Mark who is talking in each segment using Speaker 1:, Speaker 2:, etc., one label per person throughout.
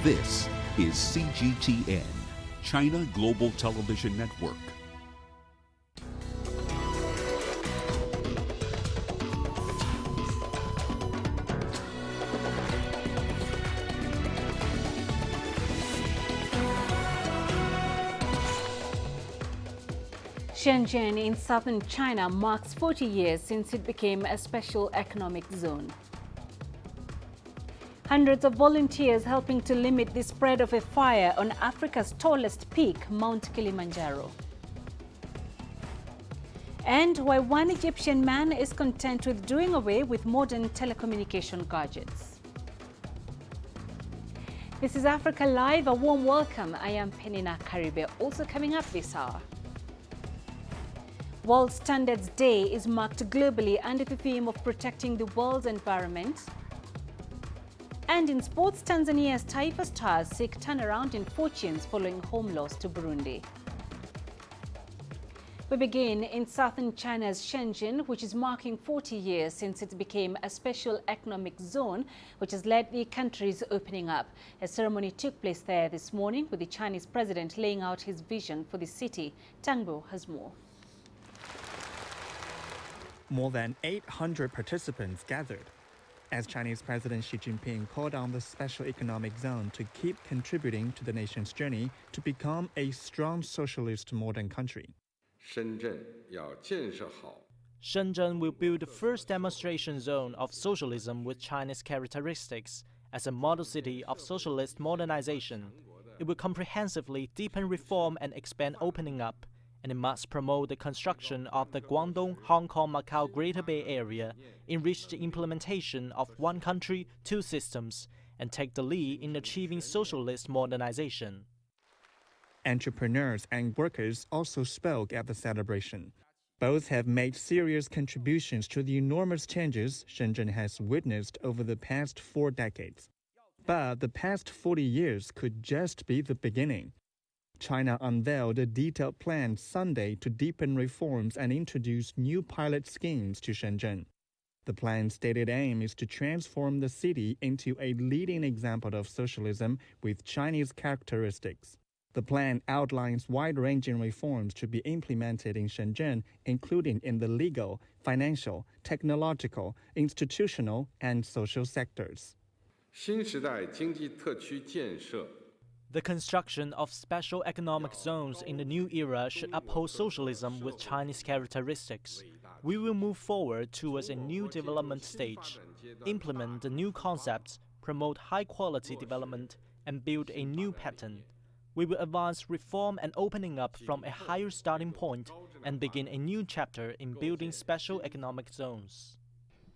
Speaker 1: This is CGTN, China Global Television Network.
Speaker 2: Shenzhen in southern China marks 40 years since it became a special economic zone. Hundreds of volunteers helping to limit the spread of a fire on Africa's tallest peak, Mount Kilimanjaro. And why one Egyptian man is content with doing away with modern telecommunication gadgets. This is Africa Live. A warm welcome. I am Peninah Karibe. Also coming up this hour. World Standards Day is marked globally under the theme of protecting the world's environment. And in sports, Tanzania's Taifa Stars seek turnaround in fortunes following home loss to Burundi. We begin in southern China's Shenzhen, which is marking 40 years since it became a special economic zone, which has led the country's opening up. A ceremony took place there this morning with the Chinese president laying out his vision for the city. Tangbo has more.
Speaker 3: More than 800 participants gathered as Chinese President Xi Jinping called on the special economic zone to keep contributing to the nation's journey to become a strong socialist modern country.
Speaker 4: Shenzhen will build the first demonstration zone of socialism with Chinese characteristics. As a model city of socialist modernization, it will comprehensively deepen reform and expand opening up, and it must promote the construction of the Guangdong, Hong Kong, Macau Greater Bay Area, enrich the implementation of one country, two systems, and take the lead in achieving socialist modernization.
Speaker 3: Entrepreneurs and workers also spoke at the celebration. Both have made serious contributions to the enormous changes Shenzhen has witnessed over the past 4 decades. But the past 40 years could just be the beginning. China unveiled a detailed plan Sunday to deepen reforms and introduce new pilot schemes to Shenzhen. The plan's stated aim is to transform the city into a leading example of socialism with Chinese characteristics. The plan outlines wide-ranging reforms to be implemented in Shenzhen, including in the legal, financial, technological, institutional, and social sectors.
Speaker 5: 新时代经济特区建设
Speaker 4: The construction of special economic zones in the new era should uphold socialism with Chinese characteristics. We will move forward towards a new development stage, implement the new concepts, promote high-quality development, and build a new pattern. We will advance reform and opening up from a higher starting point and begin a new chapter in building special economic zones.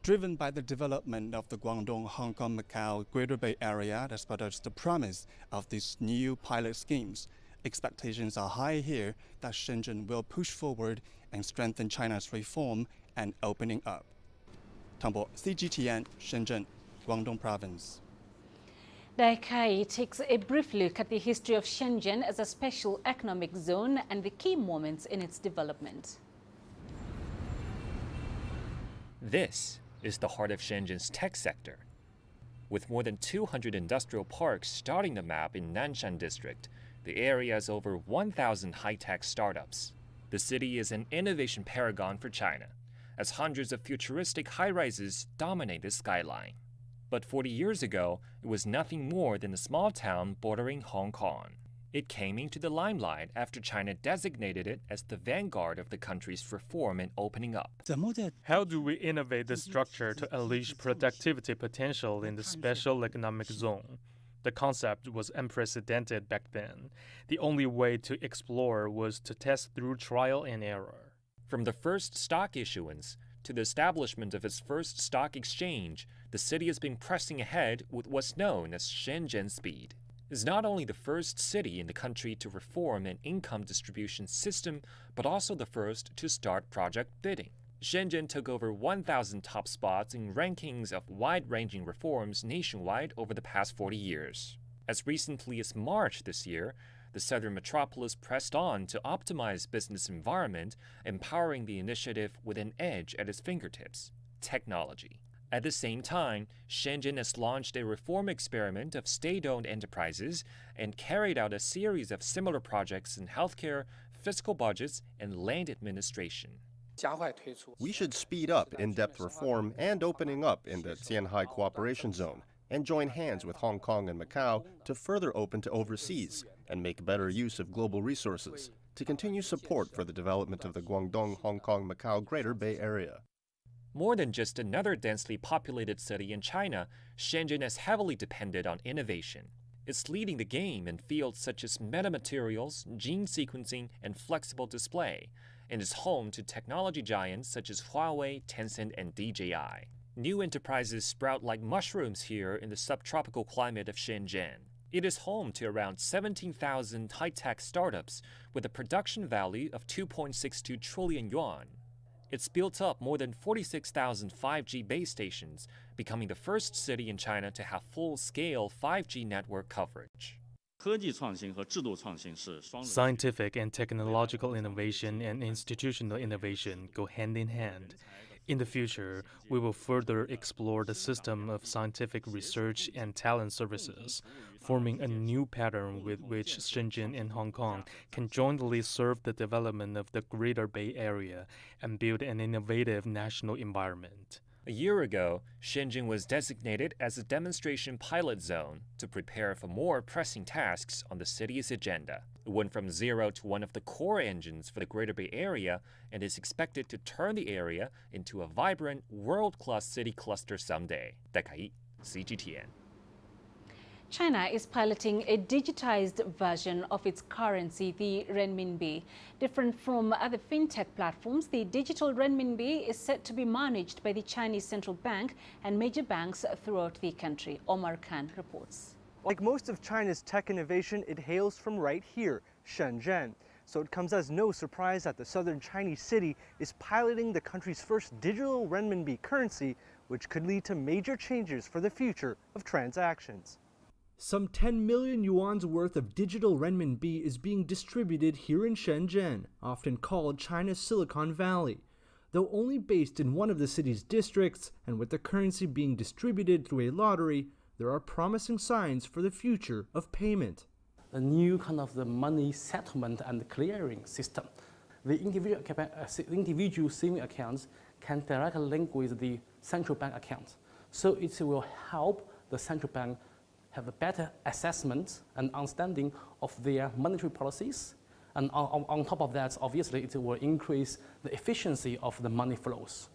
Speaker 6: Driven by the development of the Guangdong, Hong Kong, Macau Greater Bay Area, as well as the promise of these new pilot schemes, expectations are high here that Shenzhen will push forward and strengthen China's reform and opening up. Tangbo, CGTN, Shenzhen, Guangdong Province.
Speaker 2: Daikai takes a brief look at the history of Shenzhen as a special economic zone and the key moments in its development.
Speaker 7: This is the heart of Shenzhen's tech sector. With more than 200 industrial parks starting the map in Nanshan district, the area has over 1,000 high-tech startups. The city is an innovation paragon for China, as hundreds of futuristic high-rises dominate the skyline. But 40 years ago, it was nothing more than a small town bordering Hong Kong. It came into the limelight after China designated it as the vanguard of the country's reform and opening up.
Speaker 8: How do we innovate the structure to unleash productivity potential in the special economic zone? The concept was unprecedented back then. The only way to explore was to test through trial and error.
Speaker 7: From the first stock issuance to the establishment of its first stock exchange, the city has been pressing ahead with what's known as Shenzhen Speed. Is not only the first city in the country to reform an income distribution system, but also the first to start project bidding. Shenzhen took over 1,000 top spots in rankings of wide-ranging reforms nationwide over the past 40 years. As recently as March this year, the southern metropolis pressed on to optimize business environment, empowering the initiative with an edge at its fingertips: technology. At the same time, Shenzhen has launched a reform experiment of state-owned enterprises and carried out a series of similar projects in healthcare, fiscal budgets, and land administration.
Speaker 9: We should speed up in-depth reform and opening up in the Qianhai Cooperation Zone and join hands with Hong Kong and Macau to further open to overseas and make better use of global resources to continue support for the development of the Guangdong, Hong Kong, Macau Greater Bay Area.
Speaker 7: More than just another densely populated city in China, Shenzhen has heavily depended on innovation. It's leading the game in fields such as metamaterials, gene sequencing, and flexible display, and is home to technology giants such as Huawei, Tencent, and DJI. New enterprises sprout like mushrooms here in the subtropical climate of Shenzhen. It is home to around 17,000 high-tech startups with a production value of 2.62 trillion yuan. It's built up more than 46,000 5G base stations, becoming the first city in China to have full-scale 5G network coverage.
Speaker 8: Scientific and technological innovation and institutional innovation go hand in hand. In the future, we will further explore the system of scientific research and talent services, forming a new pattern with which Shenzhen and Hong Kong can jointly serve the development of the Greater Bay Area and build an innovative national environment.
Speaker 7: A year ago, Shenzhen was designated as a demonstration pilot zone to prepare for more pressing tasks on the city's agenda. It went from zero to one of the core engines for the Greater Bay Area and is expected to turn the area into a vibrant, world-class city cluster someday. Dakai, CGTN.
Speaker 2: China is piloting a digitized version of its currency, the renminbi. Different from other fintech platforms, the digital renminbi is set to be managed by the Chinese central bank and major banks throughout the country. Omar Khan reports.
Speaker 10: Like most of China's tech innovation, it hails from right here, Shenzhen. So it comes as no surprise that the southern Chinese city is piloting the country's first digital renminbi currency, which could lead to major changes for the future of transactions.
Speaker 11: Some 10 million yuan's worth of digital renminbi is being distributed here in Shenzhen, often called China's Silicon Valley. Though only based in one of the city's districts, and with the currency being distributed through a lottery, there are promising signs for the future of payment.
Speaker 12: A new kind of the money settlement and clearing system. The individual saving accounts can directly link with the central bank account. So it will help the central bank have a better assessment and understanding of their monetary policies. And on top of that, obviously, it will increase the efficiency of the money flows.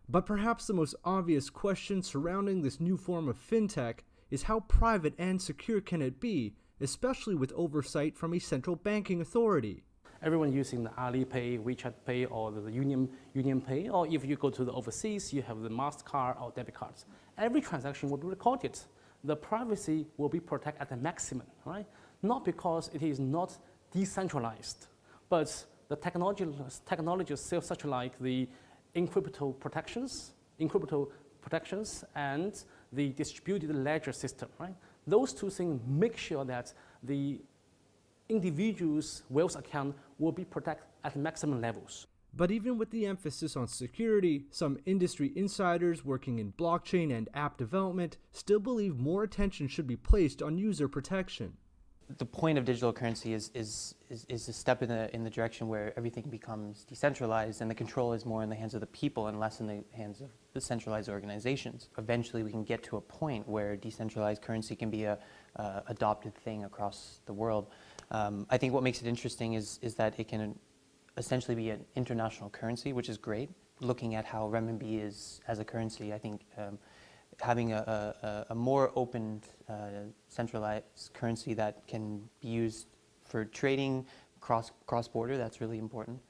Speaker 11: But perhaps the most obvious question surrounding this new form of fintech is how private and secure can it be, especially with oversight from a central banking authority.
Speaker 12: Everyone using the Alipay, WeChat Pay, or the Union Pay, or if you go to the overseas, you have the MasterCard or debit cards. Every transaction will be recorded. The privacy will be protected at the maximum, right? Not because it is not decentralized, but the technologies such like the encryptable protections and the distributed ledger system, right? Those two things make sure that the individual's wealth account will be protected at maximum levels.
Speaker 11: But even with the emphasis on security, some industry insiders working in blockchain and app development still believe more attention should be placed on user protection.
Speaker 13: The point of digital currency is a step in the direction where everything becomes decentralized and the control is more in the hands of the people and less in the hands of the centralized organizations. Eventually we can get to a point where decentralized currency can be a adopted thing across the world. I think what makes it interesting is that it can essentially be an international currency, which is great. Looking at how renminbi is as a currency, I think having a more open, centralized currency that can be used for trading cross-border, that's really important.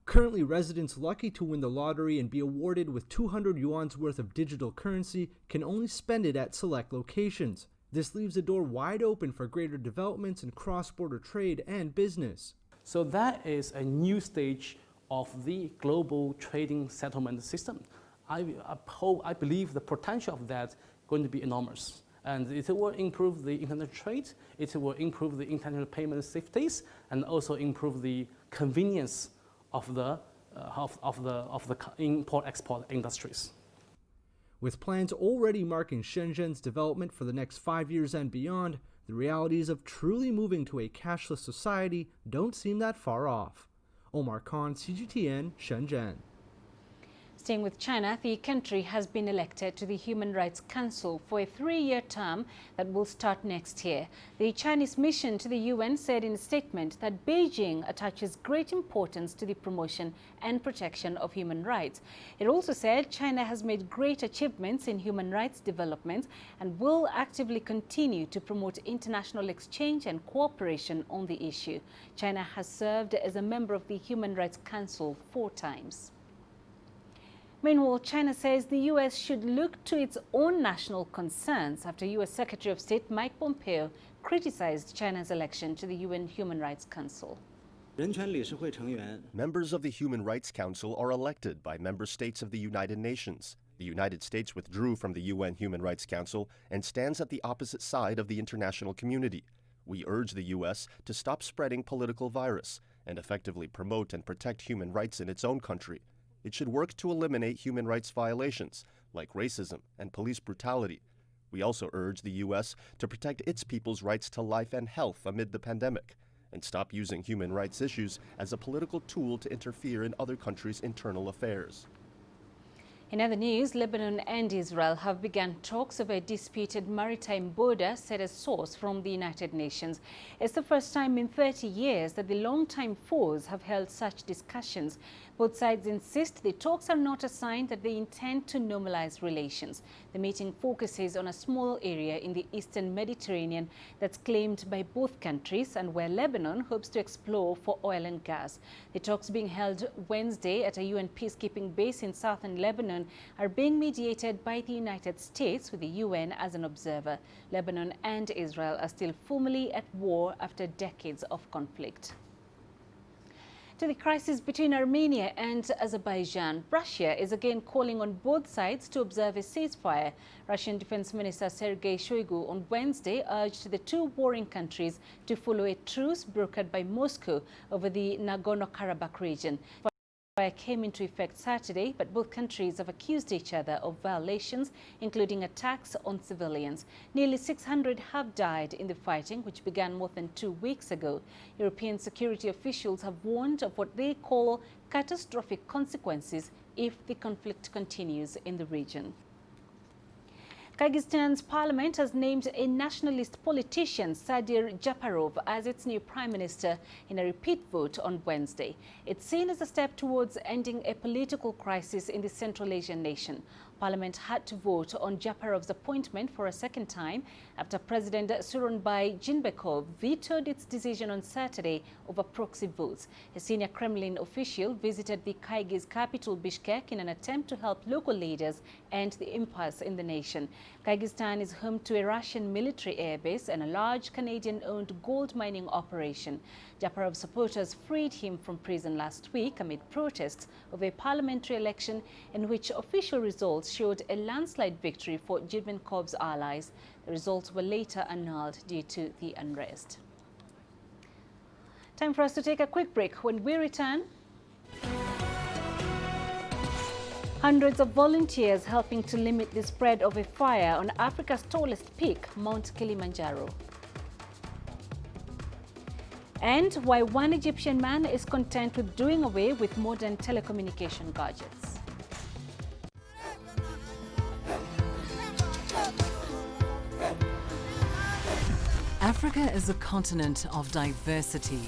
Speaker 11: Currently, residents lucky to win the lottery and be awarded with 200 yuan's worth of digital currency can only spend it at select locations. This leaves the door wide open for greater developments in cross-border trade and business.
Speaker 12: So that is a new stage of the global trading settlement system. I believe the potential of that is going to be enormous. And it will improve the international trade, it will improve the international payment safeties, and also improve the convenience of the import-export industries.
Speaker 11: With plans already marking Shenzhen's development for the next 5 years and beyond, the realities of truly moving to a cashless society don't seem that far off. Omar Khan, CGTN, Shenzhen.
Speaker 2: Staying with China, the country has been elected to the Human Rights Council for a 3-year term that will start next year. The Chinese mission to the UN said in a statement that Beijing attaches great importance to the promotion and protection of human rights. It also said China has made great achievements in human rights development and will actively continue to promote international exchange and cooperation on the issue. China has served as a member of the Human Rights Council 4 times. Meanwhile, China says the U.S. should look to its own national concerns after U.S. Secretary of State Mike Pompeo criticized China's election to the UN Human Rights Council.
Speaker 9: Members of the Human Rights Council are elected by member states of the United Nations. The United States withdrew from the UN Human Rights Council and stands at the opposite side of the international community. We urge the U.S. to stop spreading political virus and effectively promote and protect human rights in its own country. It should work to eliminate human rights violations, like racism and police brutality. We also urge the U.S. to protect its people's rights to life and health amid the pandemic, and stop using human rights issues as a political tool to interfere in other countries' internal affairs.
Speaker 2: In other news, Lebanon and Israel have begun talks over a disputed maritime border, said a source from the United Nations. It's the first time in 30 years that the longtime foes have held such discussions. Both sides insist the talks are not a sign that they intend to normalize relations. The meeting focuses on a small area in the eastern Mediterranean that's claimed by both countries and where Lebanon hopes to explore for oil and gas. The talks being held Wednesday at a UN peacekeeping base in southern Lebanon are being mediated by the United States with the UN as an observer. Lebanon and Israel are still formally at war after decades of conflict. To the crisis between Armenia and Azerbaijan, Russia is again calling on both sides to observe a ceasefire. Russian Defense Minister Sergei Shoigu on Wednesday urged the two warring countries to follow a truce brokered by Moscow over the Nagorno-Karabakh region. The ceasefire came into effect Saturday, but both countries have accused each other of violations, including attacks on civilians. Nearly 600 have died in the fighting, which began more than 2 weeks ago. European security officials have warned of what they call catastrophic consequences if the conflict continues in the region. Kyrgyzstan's parliament has named a nationalist politician, Sadir Japarov, as its new prime minister in a repeat vote on Wednesday. It's seen as a step towards ending a political crisis in the Central Asian nation. Parliament had to vote on Japarov's appointment for a second time after President Sooronbay Jinbekov vetoed its decision on Saturday over proxy votes. A senior Kremlin official visited the Kyrgyz capital Bishkek in an attempt to help local leaders end the impasse in the nation. Kyrgyzstan is home to a Russian military airbase and a large Canadian-owned gold mining operation. Japarov's supporters freed him from prison last week amid protests of a parliamentary election in which official results showed a landslide victory for Jinbekov's allies. The results were later annulled due to the unrest. Time for us to take a quick break. When we return, hundreds of volunteers helping to limit the spread of a fire on Africa's tallest peak, Mount Kilimanjaro. And why one Egyptian man is content with doing away with modern telecommunication gadgets.
Speaker 14: Africa is a continent of diversity,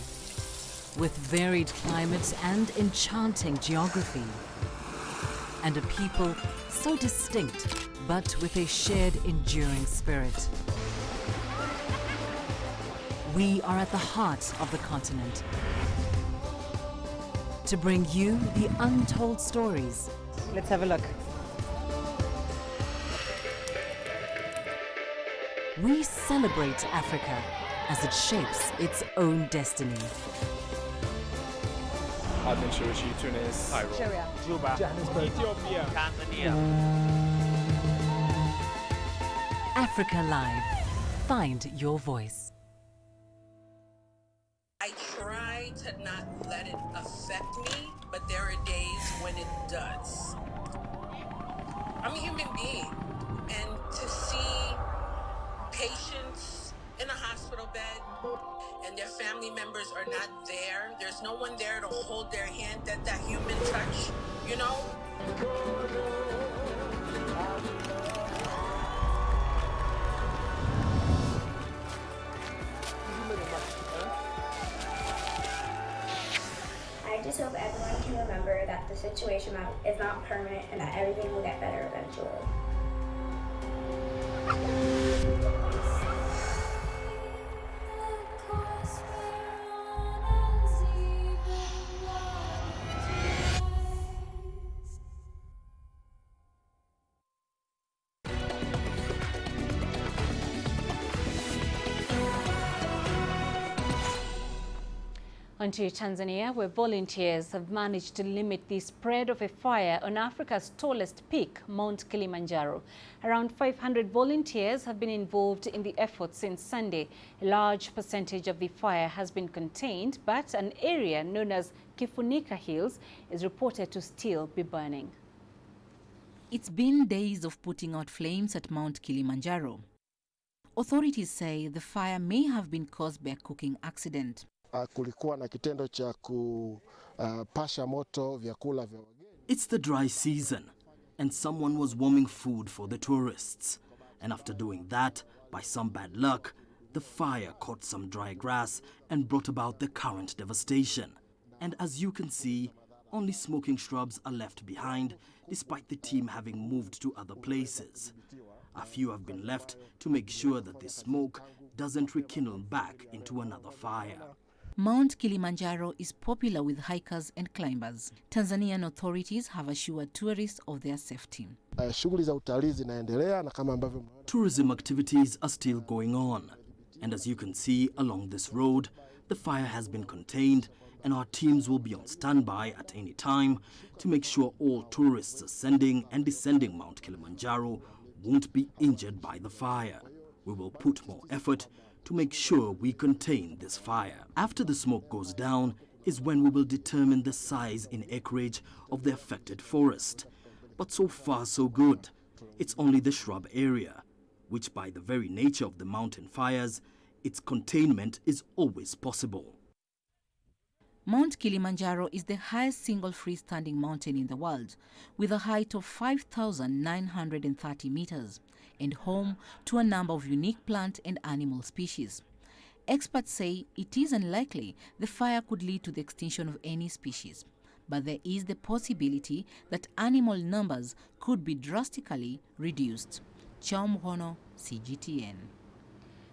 Speaker 14: with varied climate and enchanting geography, and a people so distinct, but with a shared enduring spirit. We are at the heart of the continent to bring you the untold stories.
Speaker 2: Let's have a look.
Speaker 14: We celebrate Africa as it shapes its own destiny.
Speaker 15: Aden, Tunis, Cairo,
Speaker 16: Juba,
Speaker 15: Johannesburg,
Speaker 16: Ethiopia, Tanzania.
Speaker 14: Africa Live. Find your voice.
Speaker 17: I try to not let it affect me, but there are days when it does. I'm a human being. And to see patients in a hospital bed and their family members are not there, there's no one there to hold their hand, that human touch, you know?
Speaker 18: I just hope everyone can remember that the situation is not permanent and that everything will get better eventually.
Speaker 2: On to Tanzania, where volunteers have managed to limit the spread of a fire on Africa's tallest peak, Mount Kilimanjaro. Around 500 volunteers have been involved in the effort since Sunday. A large percentage of the fire has been contained, but an area known as Kifunika Hills is reported to still be burning.
Speaker 19: It's been days of putting out flames at Mount Kilimanjaro. Authorities say the fire may have been caused by a cooking accident.
Speaker 20: Kulikuwa na kitendo cha kupasha moto vyakula vya wageni.
Speaker 21: It's the dry season, and someone was warming food for the tourists. And after doing that, by some bad luck, the fire caught some dry grass and brought about the current devastation. And as you can see, only smoking shrubs are left behind, despite the team having moved to other places. A few have been left to make sure that the smoke doesn't rekindle back into another fire.
Speaker 19: Mount Kilimanjaro is popular with hikers and climbers. Tanzanian authorities have assured tourists of their safety.
Speaker 20: Shughuli za utalii zinaendelea na kama ambavyo
Speaker 21: tourism activities are still going on. And as you can see along this road, the fire has been contained and our teams will be on standby at any time to make sure all tourists ascending and descending Mount Kilimanjaro won't be injured by the fire. We will put more effort to make sure we contain this fire. After the smoke goes down is when we will determine the size in acreage of the affected forest. But so far so good. It's only the shrub area, which by the very nature of the mountain fires, its containment is always possible.
Speaker 19: Mount Kilimanjaro is the highest single freestanding mountain in the world, with a height of 5,930 meters and home to a number of unique plant and animal species. Experts say it is unlikely the fire could lead to the extinction of any species, but there is the possibility that animal numbers could be drastically reduced. Chamhono, CGTN.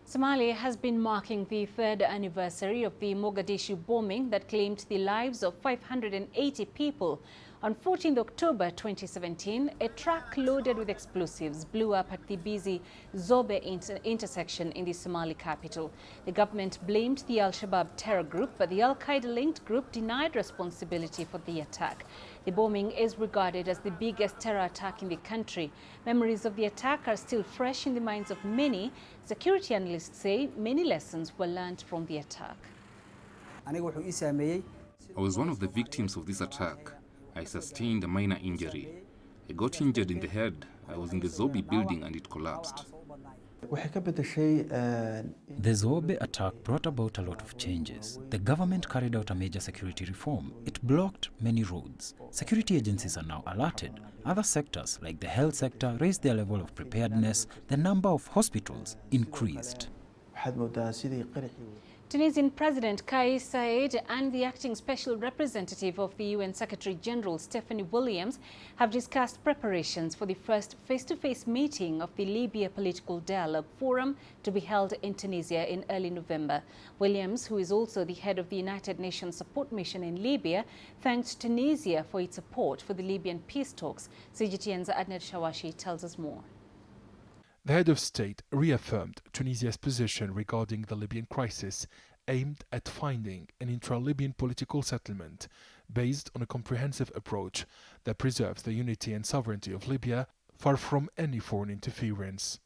Speaker 2: Somalia has been marking the third anniversary of the Mogadishu bombing that claimed the lives of 580 people. On 14th October 2017, a truck loaded with explosives blew up at the busy Zobe intersection in the Somali capital. The government blamed the Al-Shabaab terror group, but the Al-Qaeda-linked group denied responsibility for the attack. The bombing is regarded as the biggest terror attack in the country. Memories of the attack are still fresh in the minds of many. Security analysts say many lessons were learned from the attack.
Speaker 22: I was one of the victims of this attack. I sustained a minor injury. I got injured in the head. I was in the Zobe building and it collapsed.
Speaker 23: The Zobe attack brought about a lot of changes. The government carried out a major security reform. It blocked many roads. Security agencies are now alerted. Other sectors, like the health sector, raised their level of preparedness. The number of hospitals increased.
Speaker 2: Tunisian President Kais Saied and the acting special representative of the UN Secretary-General Stephanie Williams have discussed preparations for the first face-to-face meeting of the Libya Political Dialogue Forum to be held in Tunisia in early November. Williams, who is also the head of the United Nations Support Mission in Libya, thanked Tunisia for its support for the Libyan peace talks. CGTN's Adnet Shawashi tells us more.
Speaker 24: The head of state reaffirmed Tunisia's position regarding the Libyan crisis, aimed at finding an intra-Libyan political settlement based on a comprehensive approach that preserves the unity and sovereignty of Libya, far from any foreign interference.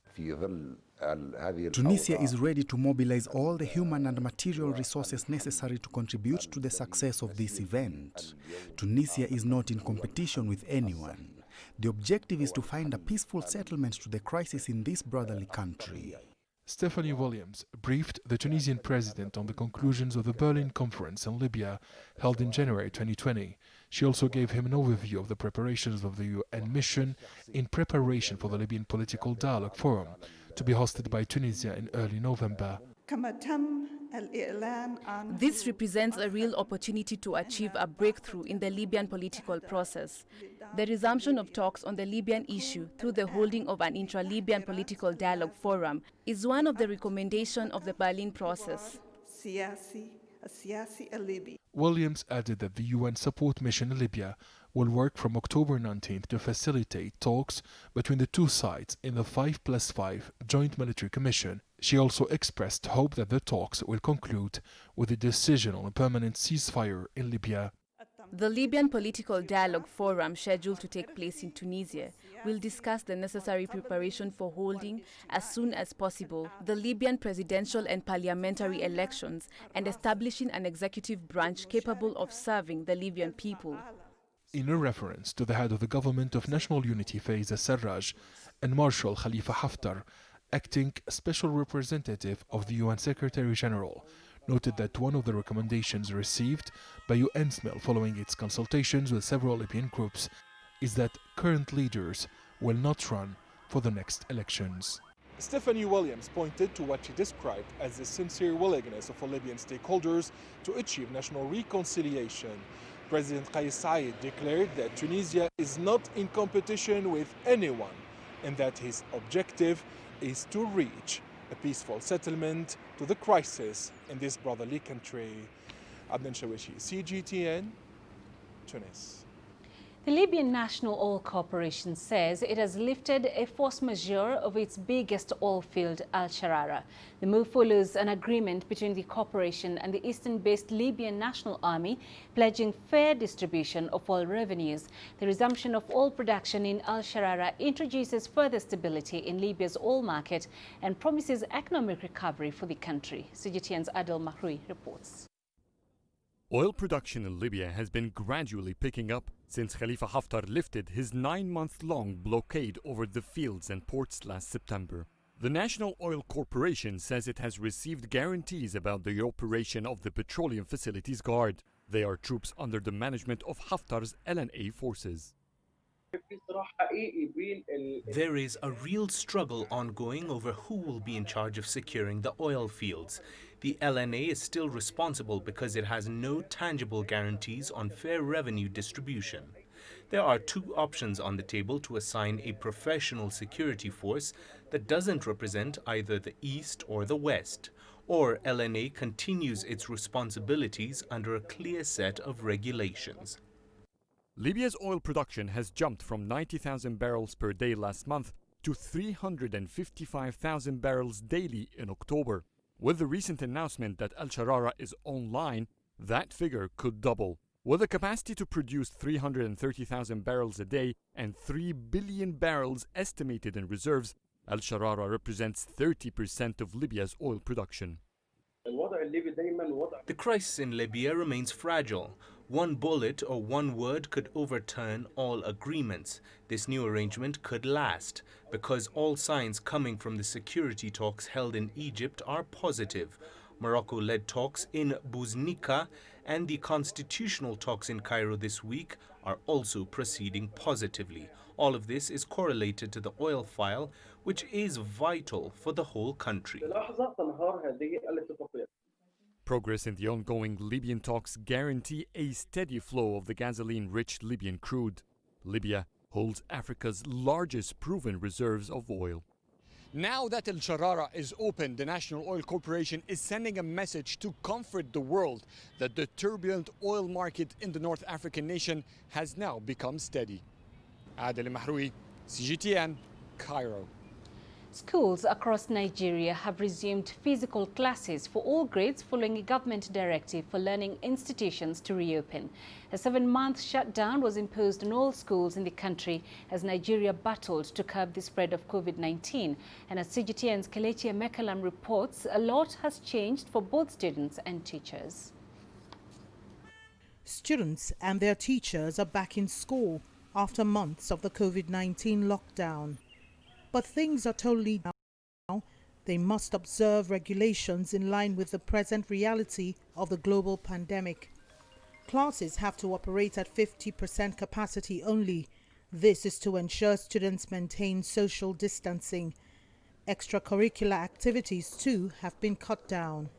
Speaker 25: Tunisia is ready to mobilize all the human and material resources necessary to contribute to the success of this event. Tunisia is not in competition with anyone. The objective is to find a peaceful settlement to the crisis in this brotherly country.
Speaker 24: Stephanie Williams briefed the Tunisian president on the conclusions of the Berlin conference on Libya held in January 2020. She also gave him an overview of the preparations of the UN mission in preparation for the Libyan Political Dialogue Forum to be hosted by Tunisia in early November.
Speaker 1: This represents a real opportunity to achieve a breakthrough in the Libyan political process. The resumption of talks on the Libyan issue through the holding of an intra-Libyan political dialogue forum is one of the recommendations of the Berlin process.
Speaker 24: Williams added that the UN support mission in Libya will work from October 19th to facilitate talks between the two sides in the 5+5 Joint Military Commission. She also expressed hope that the talks will conclude with a decision on a permanent ceasefire in Libya.
Speaker 1: The Libyan Political Dialogue Forum, scheduled to take place in Tunisia, will discuss the necessary preparation for holding, as soon as possible, the Libyan presidential and parliamentary elections and establishing an executive branch capable of serving the Libyan people.
Speaker 24: In a reference to the head of the Government of National Unity, Faiz al-Sarraj, and Marshal Khalifa Haftar, acting special representative of the UN Secretary-General, noted that one of the recommendations received by UNSMIL following its consultations with several Libyan groups is that current leaders will not run for the next elections. Stephanie Williams pointed to what she described as the sincere willingness of Libyan stakeholders to achieve national reconciliation. President Kais Saied declared that Tunisia is not in competition with anyone and that his objective is to reach a peaceful settlement to the crisis in this brotherly country. Abdel Shawishi, CGTN, Tunis.
Speaker 2: The Libyan National Oil Corporation says it has lifted a force majeure of its biggest oil field, Al Sharara. The move follows an agreement between the corporation and the eastern-based Libyan National Army, pledging fair distribution of oil revenues. The resumption of oil production in Al Sharara introduces further stability in Libya's oil market and promises economic recovery for the country. CGTN's Adel Mahroui reports.
Speaker 3: Oil production in Libya has been gradually picking up since Khalifa Haftar lifted his 9-month-long blockade over the fields and ports last September. The National Oil Corporation says it has received guarantees about the operation of the Petroleum Facilities Guard. They are troops under the management of Haftar's LNA forces.
Speaker 4: There is a real struggle ongoing over who will be in charge of securing the oil fields. The LNA is still responsible because it has no tangible guarantees on fair revenue distribution. There are two options on the table to assign a professional security force that doesn't represent either the East or the West, or LNA continues its responsibilities under a clear set of regulations.
Speaker 3: Libya's oil production has jumped from 90,000 barrels per day last month to 355,000 barrels daily in October. With the recent announcement that Al Sharara is online, that figure could double. With a capacity to produce 330,000 barrels a day and 3 billion barrels estimated in reserves, Al Sharara represents 30% of Libya's oil production.
Speaker 4: The crisis in Libya remains fragile. One bullet or one word could overturn all agreements. This new arrangement could last because all signs coming from the security talks held in Egypt are positive. Morocco-led talks in Bouznika and the constitutional talks in Cairo this week are also proceeding positively. All of this is correlated to the oil file, which is vital for the whole country.
Speaker 3: Progress in the ongoing Libyan talks guarantee a steady flow of the gasoline-rich Libyan crude. Libya holds Africa's largest proven reserves of oil.
Speaker 5: Now that Al Sharara is open, the National Oil Corporation is sending a message to comfort the world that the turbulent oil market in the North African nation has now become steady. Adel Mahroui, CGTN, Cairo.
Speaker 2: Schools across Nigeria have resumed physical classes for all grades following a government directive for learning institutions to reopen. A 7-month shutdown was imposed on all schools in the country as Nigeria battled to curb the spread of COVID-19. And as CGTN's Kelechi Mekalam reports, a lot has changed for both students and teachers.
Speaker 6: Students and their teachers are back in school. after months of the COVID-19 lockdown. But things are totally now. They must observe regulations in line with the present reality of the global pandemic. Classes have to operate at 50% capacity only. This is to ensure students maintain social distancing. Extracurricular activities too have been cut down.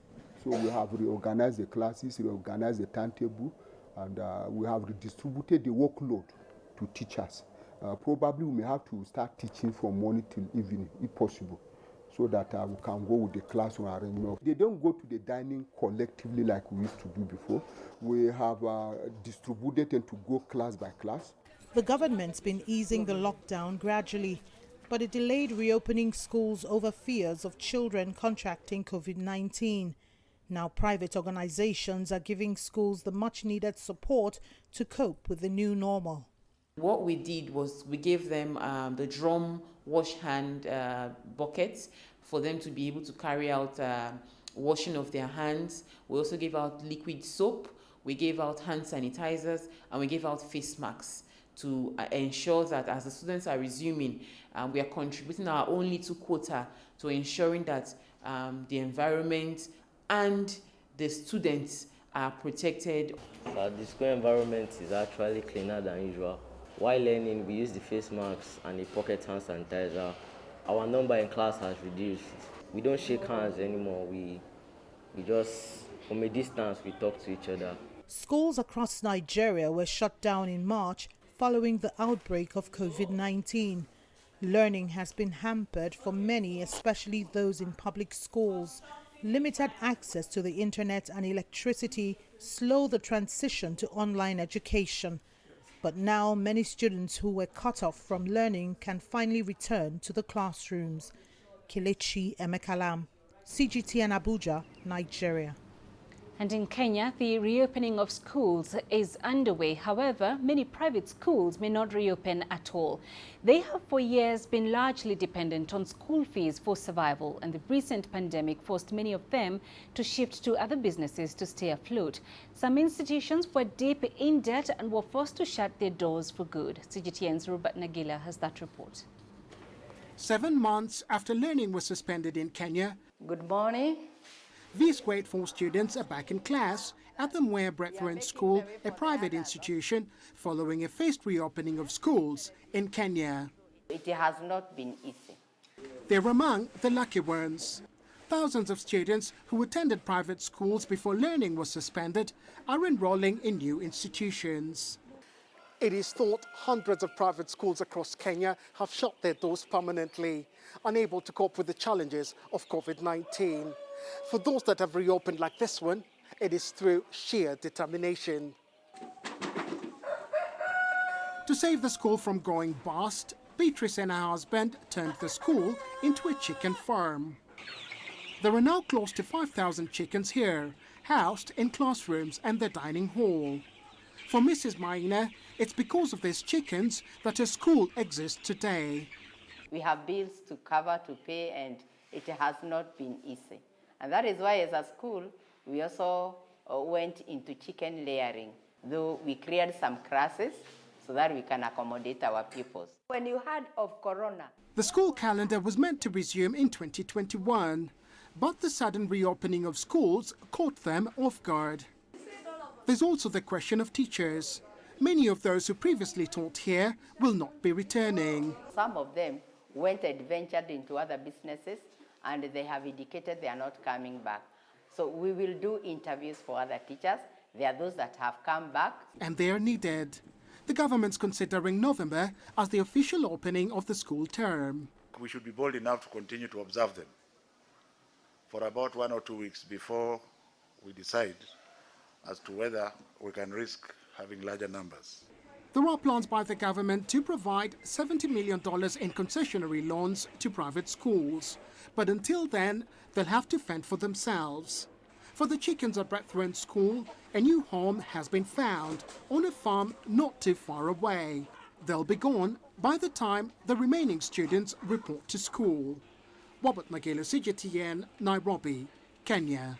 Speaker 7: So we have reorganized the classes, reorganized the timetable, and we have redistributed the workload to teachers. Probably we may have to start teaching from morning till evening, if possible, so that we can go with the classroom arrangement. They don't go to the dining collectively like we used to do before. We have distributed them to go class by class.
Speaker 6: The government's been easing the lockdown gradually, but it delayed reopening schools over fears of children contracting COVID-19. Now private organizations are giving schools the much-needed support to cope with the new normal.
Speaker 8: What we did was we gave them the drum wash hand buckets for them to be able to carry out washing of their hands. We also gave out liquid soap, we gave out hand sanitizers, and we gave out face masks to ensure that as the students are resuming, we are contributing our own little quota to ensuring that the environment and the students are protected.
Speaker 10: The school environment is actually cleaner than usual. While learning, we use the face masks and the pocket hand sanitizer. Our number in class has reduced. We don't shake hands anymore. We just, from a distance, we talk to each other.
Speaker 6: Schools across Nigeria were shut down in March following the outbreak of COVID-19. Learning has been hampered for many, especially those in public schools. Limited access to the internet and electricity slow the transition to online education. But now many students who were cut off from learning can finally return to the classrooms. Kelechi Emekalam, CGTN Abuja, Nigeria.
Speaker 2: And in Kenya, the reopening of schools is underway. However, many private schools may not reopen at all. They have for years been largely dependent on school fees for survival, and the recent pandemic forced many of them to shift to other businesses to stay afloat. Some institutions were deep in debt and were forced to shut their doors for good. CGTN's Robert Nagila has that report.
Speaker 13: 7 months after learning was suspended in Kenya.
Speaker 26: Good morning.
Speaker 13: These grade 4 students are back in class at the Mwea Brethren School, a private institution, following a phased reopening of schools in Kenya.
Speaker 26: It has not been easy.
Speaker 13: They're among the lucky ones. Thousands of students who attended private schools before learning was suspended are enrolling in new institutions. It is thought hundreds of private schools across Kenya have shut their doors permanently, unable to cope with the challenges of COVID-19. For those that have reopened like this one, it is through sheer determination. To save the school from going bust, Beatrice and her husband turned the school into a chicken farm. There are now close to 5,000 chickens here, housed in classrooms and the dining hall. For Mrs. Maina, it's because of these chickens that a school exists today.
Speaker 26: We have bills to cover, to pay, and it has not been easy. And that is why as a school, we also went into chicken layering, though we created some classes so that we can accommodate our pupils. When you heard of Corona,
Speaker 13: the school calendar was meant to resume in 2021, but the sudden reopening of schools caught them off guard. There's also the question of teachers. Many of those who previously taught here will not be returning.
Speaker 26: Some of them went and ventured into other businesses, and they have indicated they are not coming back. So we will do interviews for other teachers. There are those that have come back.
Speaker 13: And they are needed. The government's considering November as the official opening of the school term.
Speaker 27: We should be bold enough to continue to observe them for about 1 or 2 weeks before we decide as to whether we can risk having larger numbers.
Speaker 13: There are plans by the government to provide $70 million in concessionary loans to private schools. But until then, they'll have to fend for themselves. For the chickens at Brethren School, a new home has been found on a farm not too far away. They'll be gone by the time the remaining students report to school. Robert Nagila, CGTN, Nairobi, Kenya.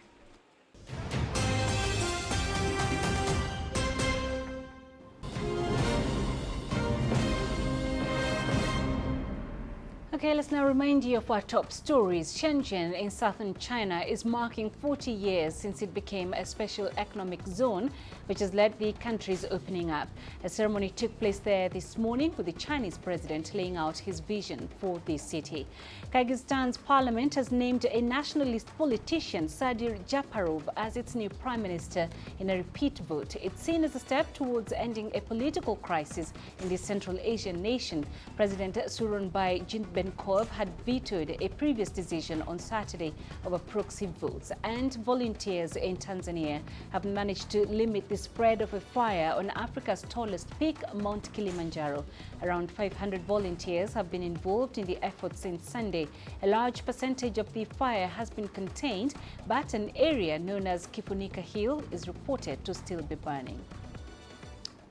Speaker 2: Okay, let's now remind you of our top stories. Shenzhen in southern China is marking 40 years since it became a special economic zone, which has led the country's opening up. A ceremony took place there this morning with the Chinese president laying out his vision for this city. Kyrgyzstan's parliament has named a nationalist politician, Sadir Japarov, as its new prime minister in a repeat vote. It's seen as a step towards ending a political crisis in the Central Asian nation. President Sooronbay Jeenbeekov had vetoed a previous decision on Saturday over proxy votes, and volunteers in Tanzania have managed to limit the spread of a fire on Africa's tallest peak, Mount Kilimanjaro. Around 500 volunteers have been involved in the effort since Sunday. A large percentage of the fire has been contained, but an area known as Kifunika Hill is reported to still be burning.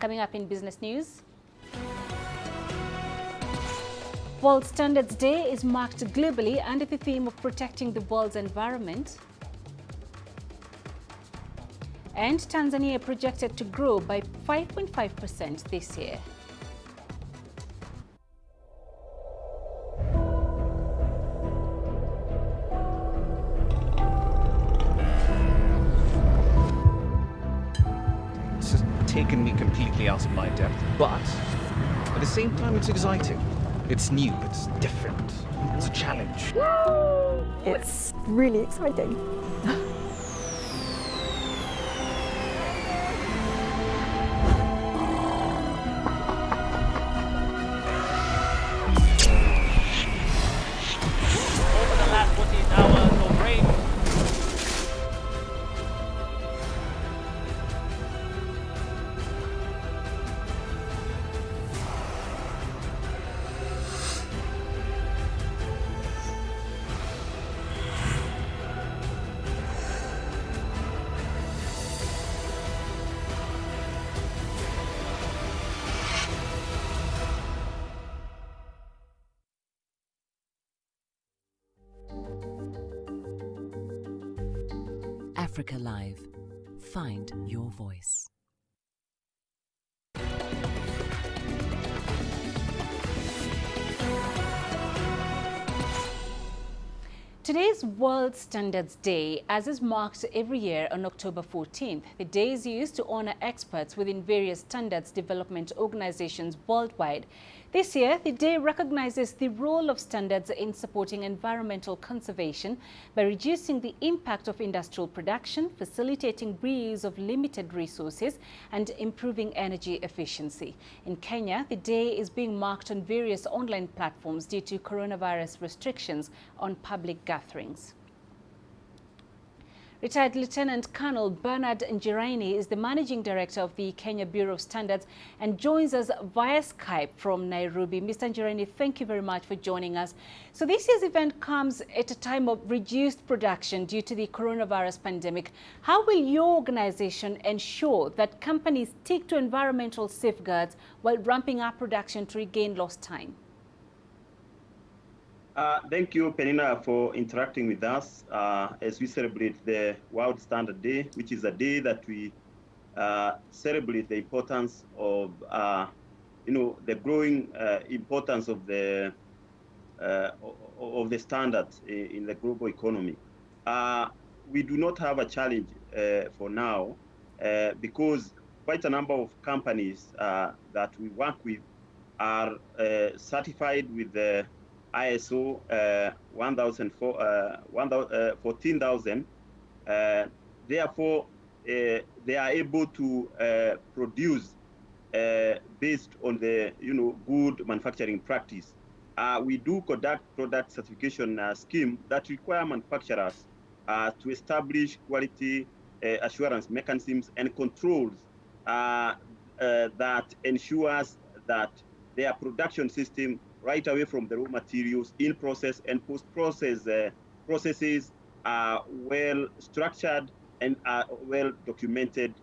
Speaker 2: Coming up in business news. World Standards Day is marked globally under the theme of protecting the world's environment. And Tanzania projected to grow by 5.5% this year.
Speaker 9: This has taken me completely out of my depth, but at the same time it's exciting. It's new, it's different, it's a challenge.
Speaker 11: It's really exciting.
Speaker 12: Over the last 14 hours of rain.
Speaker 14: Africa Live. Find your voice.
Speaker 2: Today is World Standards Day, as is marked every year on October 14th. The day is used to honor experts within various standards development organizations worldwide. This year, the day recognizes the role of standards in supporting environmental conservation by reducing the impact of industrial production, facilitating reuse of limited resources, and improving energy efficiency. In Kenya, the day is being marked on various online platforms due to coronavirus restrictions on public gatherings. Retired Lieutenant Colonel Bernard Njiraini is the Managing Director of the Kenya Bureau of Standards and joins us via Skype from Nairobi. Mr. Njiraini, thank you very much for joining us. So this year's event comes at a time of reduced production due to the coronavirus pandemic. How will your organization ensure that companies stick to environmental safeguards while ramping up production to regain lost time?
Speaker 15: Thank you, Peninah, for interacting with us as we celebrate the World Standard Day, which is a day that we celebrate the importance of, the growing importance of the standards in the global economy. We do not have a challenge for now because quite a number of companies that we work with are certified with the ISO 14,000. Therefore, they are able to produce based on the good manufacturing practice. We do conduct product certification scheme that require manufacturers to establish quality assurance mechanisms and controls that ensures that their production system right away from the raw materials, in process and post-process processes are well structured and are well documented.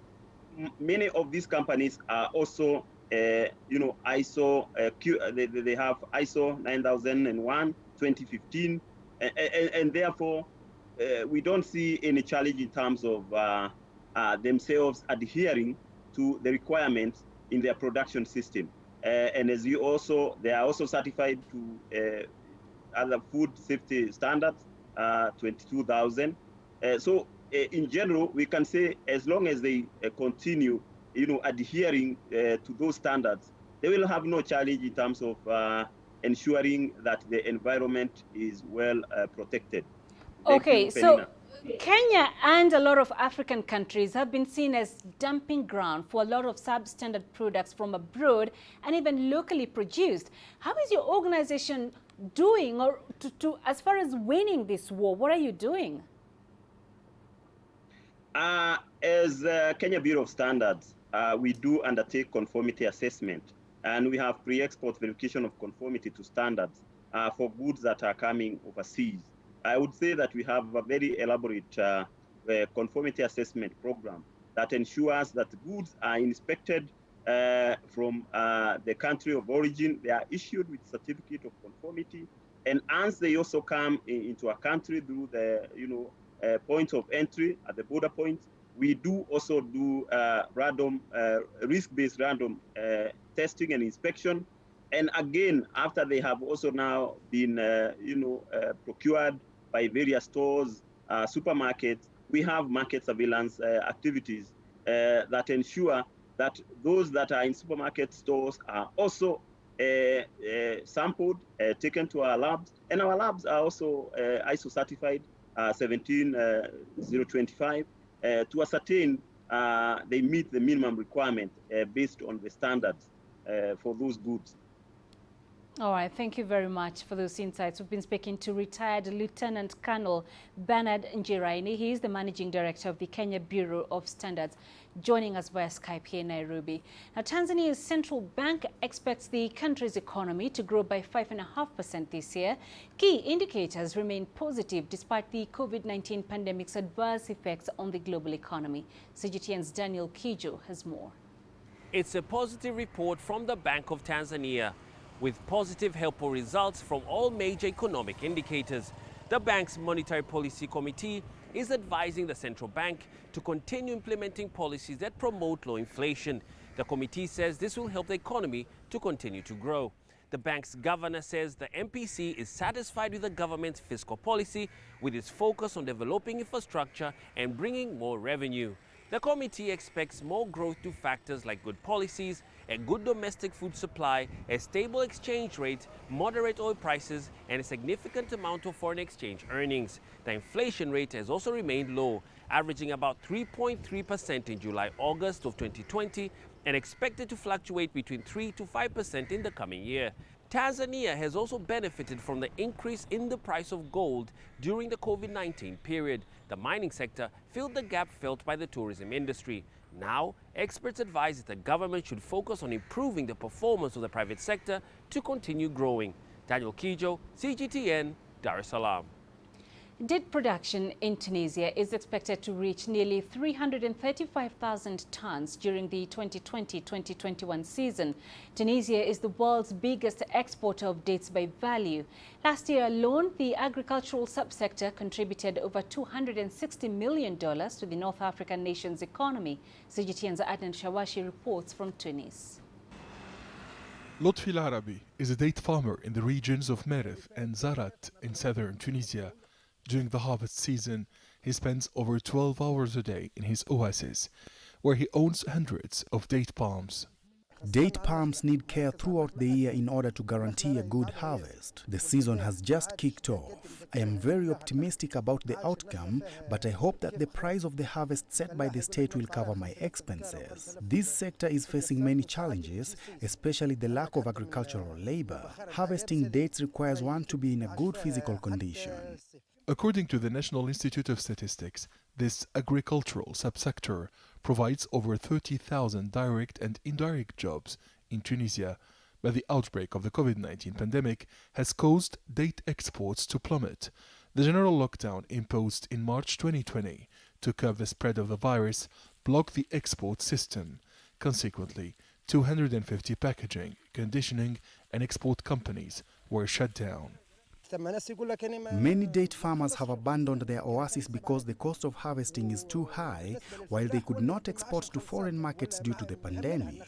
Speaker 15: Many of these companies are also, ISO, they have ISO 9001, 2015, and therefore we don't see any challenge in terms of themselves adhering to the requirements in their production system. And as you also, they are also certified to other food safety standards, 22,000. So in general, we can say as long as they continue, adhering to those standards, they will have no challenge in terms of ensuring that the environment is well protected.
Speaker 2: Okay, so Kenya and a lot of African countries have been seen as dumping ground for a lot of substandard products from abroad and even locally produced. How is your organization doing, or as far as winning this war? What are you doing?
Speaker 15: As Kenya Bureau of Standards, we do undertake conformity assessment, and we have pre-export verification of conformity to standards for goods that are coming overseas. I would say that we have a very elaborate conformity assessment program that ensures that goods are inspected from the country of origin. They are issued with certificate of conformity, and as they also come into a country through the point of entry at the border points, we do also do random risk-based random testing and inspection. And again, after they have also now been procured by various stores, supermarkets, we have market surveillance activities that ensure that those that are in supermarket stores are also sampled, taken to our labs, and our labs are also ISO certified 17025 to ascertain they meet the minimum requirement based on the standards for those goods.
Speaker 2: All right, thank you very much for those insights. We've been speaking to retired Lieutenant Colonel Bernard Njiraini. He is the Managing Director of the Kenya Bureau of Standards, joining us via Skype here in Nairobi. Now, Tanzania's central bank expects the country's economy to grow by 5.5% this year. Key indicators remain positive despite the COVID-19 pandemic's adverse effects on the global economy. CGTN's Daniel Kijo has more.
Speaker 16: It's a positive report from the Bank of Tanzania, with positive helpful results from all major economic indicators. The bank's Monetary Policy Committee is advising the central bank to continue implementing policies that promote low inflation. The committee says this will help the economy to continue to grow. The bank's governor says the MPC is satisfied with the government's fiscal policy, with its focus on developing infrastructure and bringing more revenue. The committee expects more growth through factors like good policies, a good domestic food supply, a stable exchange rate, moderate oil prices, and a significant amount of foreign exchange earnings. The inflation rate has also remained low, averaging about 3.3% in July-August of 2020 and expected to fluctuate between 3 to 5% in the coming year. Tanzania has also benefited from the increase in the price of gold during the COVID-19 period. The mining sector filled the gap felt by the tourism industry. Now, experts advise that the government should focus on improving the performance of the private sector to continue growing. Daniel Kijo, CGTN, Dar es Salaam.
Speaker 2: Date production in Tunisia is expected to reach nearly 335,000 tons during the 2020-2021 season. Tunisia is the world's biggest exporter of dates by value. Last year alone, the agricultural subsector contributed over $260 million to the North African nation's economy. CGTN's Adnan Shawashi reports from Tunis.
Speaker 24: Lotfi Al-Arabi is a date farmer in the regions of Merith and Zarat in southern Tunisia. During the harvest season, he spends over 12 hours a day in his oasis, where he owns hundreds of date palms.
Speaker 25: Date palms need care throughout the year in order to guarantee a good harvest. The season has just kicked off. I am very optimistic about the outcome, but I hope that the price of the harvest set by the state will cover my expenses. This sector is facing many challenges, especially the lack of agricultural labor. Harvesting dates requires one to be in a good physical condition.
Speaker 24: According to the National Institute of Statistics, this agricultural subsector provides over 30,000 direct and indirect jobs in Tunisia, but the outbreak of the COVID-19 pandemic has caused date exports to plummet. The general lockdown imposed in March 2020 to curb the spread of the virus blocked the export system. Consequently, 250 packaging, conditioning, and export companies were shut down.
Speaker 25: Many date farmers have abandoned their oasis because the cost of harvesting is too high, while they could not export to foreign markets due to the pandemic.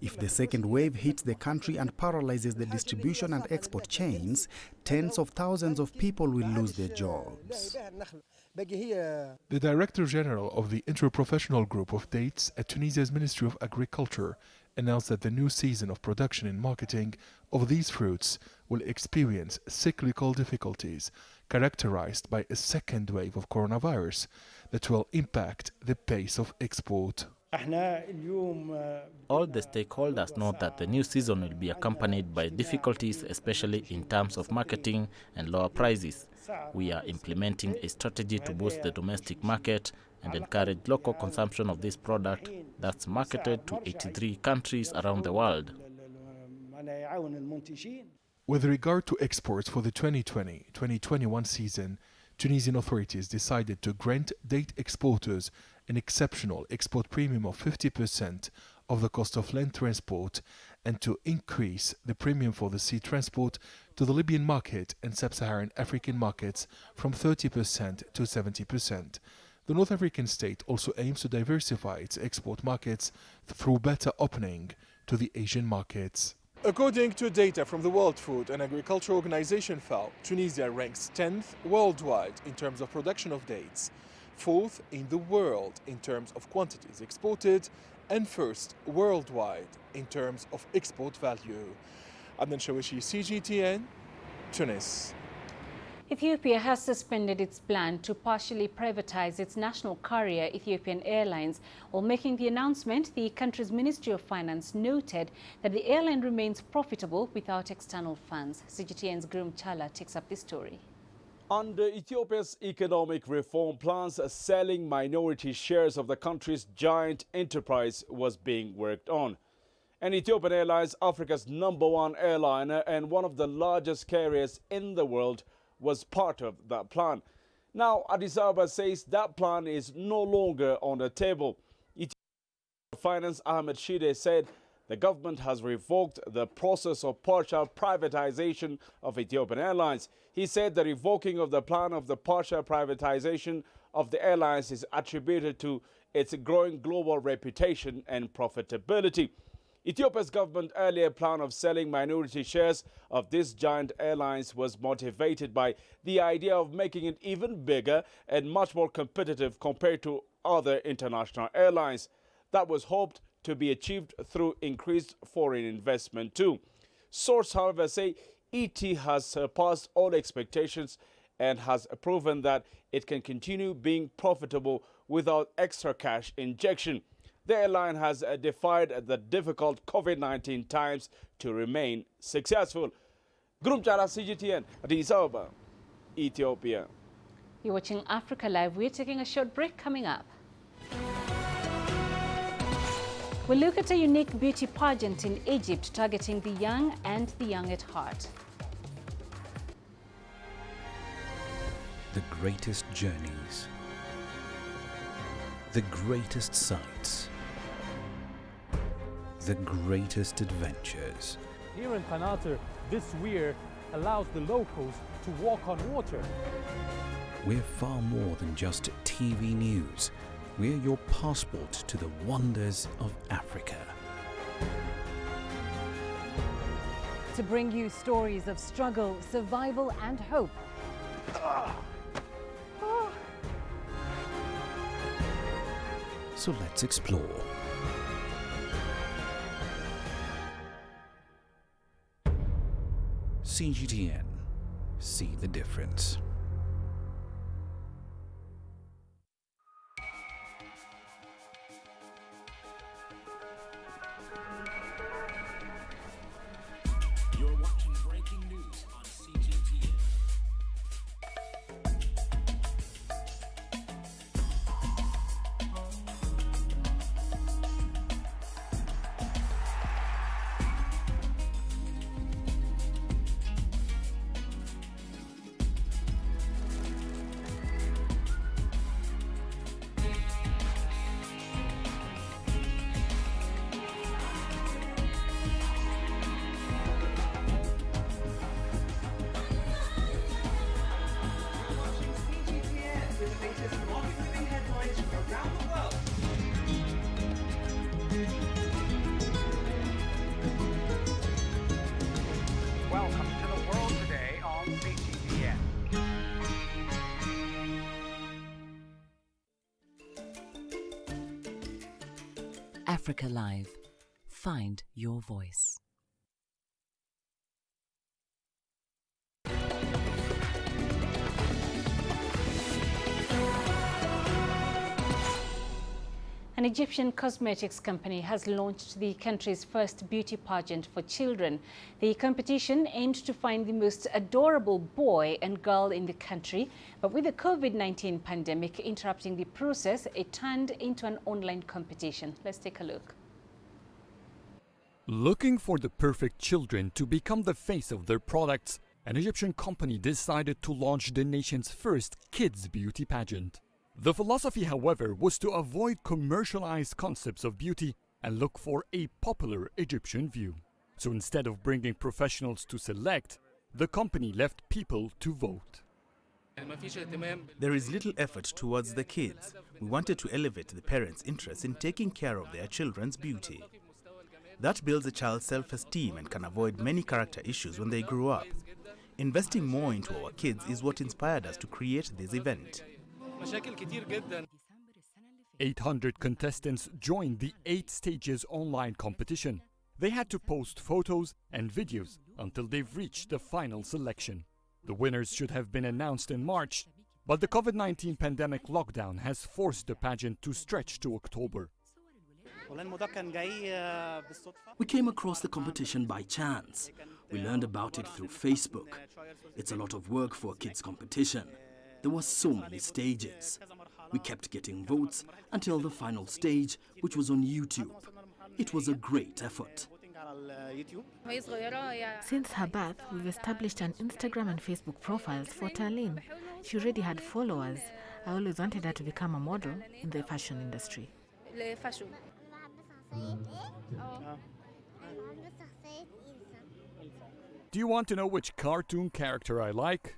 Speaker 25: If the second wave hits the country and paralyzes the distribution and export chains, tens of thousands of people will lose their jobs.
Speaker 24: The Director General of the Interprofessional Group of Dates at Tunisia's Ministry of Agriculture announced that the new season of production and marketing of these fruits will experience cyclical difficulties characterized by a second wave of coronavirus that will impact the pace of export.
Speaker 17: All the stakeholders know that the new season will be accompanied by difficulties, especially in terms of marketing and lower prices. We are implementing a strategy to boost the domestic market and encourage local consumption of this product that's marketed to 83 countries around the world.
Speaker 24: With regard to exports for the 2020-2021 season, Tunisian authorities decided to grant date exporters an exceptional export premium of 50% of the cost of land transport and to increase the premium for the sea transport to the Libyan market and sub-Saharan African markets from 30% to 70%. The North African state also aims to diversify its export markets through better opening to the Asian markets. According to data from the World Food and Agriculture Organization FAO, Tunisia ranks 10th worldwide in terms of production of dates, 4th in the world in terms of quantities exported, and 1st worldwide in terms of export value. Adnan Shawishi, CGTN, Tunis.
Speaker 2: Ethiopia has suspended its plan to partially privatize its national carrier, Ethiopian Airlines. While making the announcement, the country's Ministry of Finance noted that the airline remains profitable without external funds. CGTN's Grum Chala takes up this story.
Speaker 18: Under Ethiopia's economic reform plans, selling minority shares of the country's giant enterprise was being worked on. And Ethiopian Airlines, Africa's #1 airliner and one of the largest carriers in the world, was part of that plan. Now, Addis Ababa says that plan is no longer on the table. Ethiopian Finance Ahmed Shide said the government has revoked the process of partial privatization of Ethiopian Airlines. He said the revoking of the plan of the partial privatization of the airlines is attributed to its growing global reputation and profitability. Ethiopia's government earlier plan of selling minority shares of these giant airlines was motivated by the idea of making it even bigger and much more competitive compared to other international airlines. That was hoped to be achieved through increased foreign investment too. Sources, however, say ET has surpassed all expectations and has proven that it can continue being profitable without extra cash injection. The airline has defied the difficult COVID-19 times to remain successful. Grum Chala, CGTN, Addis Ababa, Ethiopia.
Speaker 2: You're watching Africa Live. We're taking a short break. Coming up, we'll look at a unique beauty pageant in Egypt targeting the young and the young at heart.
Speaker 19: The greatest journeys, the greatest sights, the greatest adventures.
Speaker 20: Here in Qanater, this weir allows the locals to walk on water.
Speaker 19: We're far more than just TV news. We're your passport to the wonders of Africa.
Speaker 21: To bring you stories of struggle, survival and hope.
Speaker 19: So let's explore. CGTN. See the difference.
Speaker 22: You're watching breaking news on CGTN.
Speaker 14: Africa Live. Find your voice.
Speaker 2: An Egyptian cosmetics company has launched the country's first beauty pageant for children. The competition aimed to find the most adorable boy and girl in the country, but with the COVID-19 pandemic interrupting the process, it turned into an online competition. Let's take a look.
Speaker 1: Looking for the perfect children to become the face of their products, an Egyptian company decided to launch the nation's first kids beauty pageant. The philosophy, however, was to avoid commercialized concepts of beauty and look for a popular Egyptian view. So instead of bringing professionals to select, the company left people to vote.
Speaker 3: There is little effort towards the kids. We wanted to elevate the parents' interest in taking care of their children's beauty. That builds a child's self-esteem and can avoid many character issues when they grow up. Investing more into our kids is what inspired us to create this event.
Speaker 1: 800 contestants joined the 8 stages online competition. They had to post photos and videos until they've reached the final selection. The winners should have been announced in March, but the COVID-19 pandemic lockdown has forced the pageant to stretch to October.
Speaker 4: We came across the competition by chance. We learned about it through Facebook. It's a lot of work for a kids' competition. There were so many stages. We kept getting votes until the final stage, which was on YouTube. It was a great effort.
Speaker 5: Since her birth, we've established an Instagram and Facebook profiles for Tarlene. She already had followers. I always wanted her to become a model in the fashion industry.
Speaker 1: Do you want to know which cartoon character I like?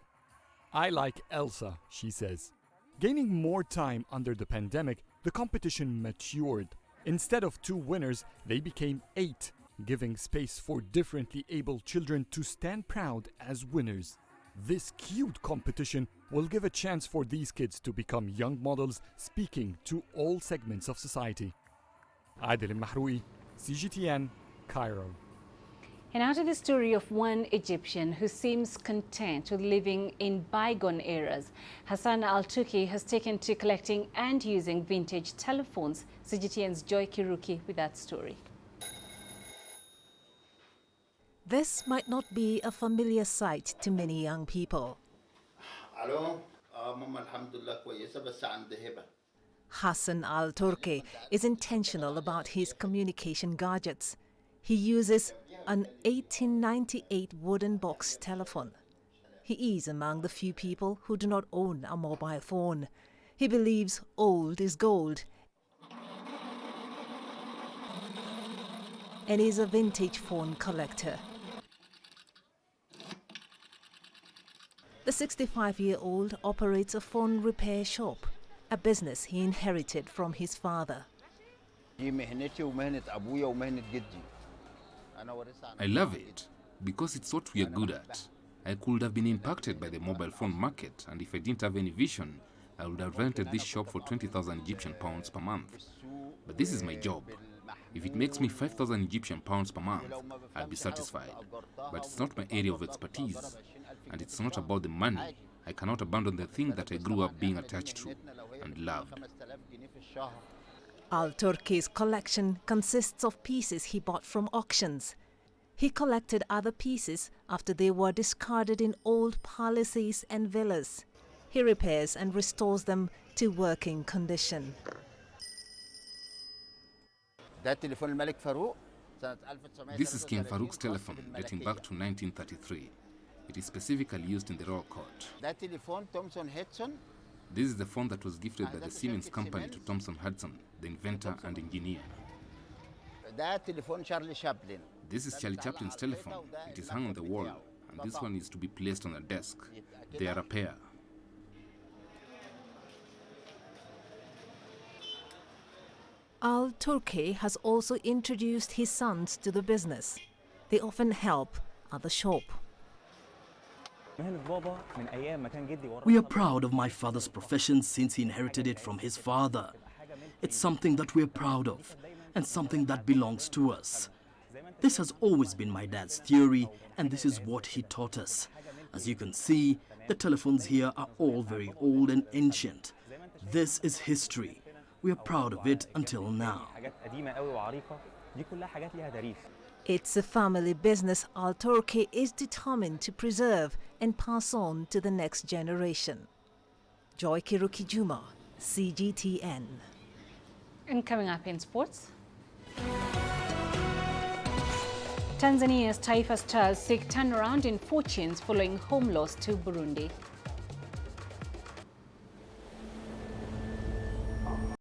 Speaker 1: I like Elsa, she says. Gaining more time under the pandemic, the competition matured. Instead of 2 winners, they became 8, giving space for differently able children to stand proud as winners. This cute competition will give a chance for these kids to become young models speaking to all segments of society. Adil Mahroui, CGTN, Cairo.
Speaker 2: And out of the story of one Egyptian who seems content with living in bygone eras, Hassan Al-Turki has taken to collecting and using vintage telephones. CGTN's Joy Kiruki with that story.
Speaker 7: This might not be a familiar sight to many young people. Hassan Al-Turki is intentional about his communication gadgets. He uses an 1898 wooden box telephone. He is among the few people who do not own a mobile phone. He believes old is gold and is a vintage phone collector. The 65-year-old operates a phone repair shop, a business he inherited from his father.
Speaker 8: I love it because it's what we are good at. I could have been impacted by the mobile phone market, and if I didn't have any vision, I would have rented this shop for 20,000 Egyptian pounds per month. But this is my job. If it makes me 5,000 Egyptian pounds per month, I'll be satisfied. But it's not my area of expertise, and it's not about the money. I cannot abandon the thing that I grew up being attached to and loved.
Speaker 7: Al-Turki's collection consists of pieces he bought from auctions. He collected other pieces after they were discarded in old palaces and villas. He repairs and restores them to working condition.
Speaker 8: This is King Farouk's telephone dating back to 1933. It is specifically used in the royal court. This is the phone that was gifted by the Siemens company to Thomson Hudson, the inventor and engineer. This is Charlie Chaplin's telephone. It is hung on the wall, and this one is to be placed on a desk. They are a pair.
Speaker 7: Al-Turki has also introduced his sons to the business. They often help at the shop.
Speaker 4: We are proud of my father's profession since he inherited it from his father. It's something that we are proud of. and something that belongs to us. This has always been my dad's theory, and this is what he taught us. As you can see, the telephones here are all very old and ancient. This is history. We are proud of it until now.
Speaker 7: It's a family business Al-Turki is determined to preserve and pass on to the next generation. Joy Kiruki Juma, CGTN.
Speaker 2: And coming up in sports, Tanzania's Taifa Stars seek turnaround in fortunes following home loss to Burundi.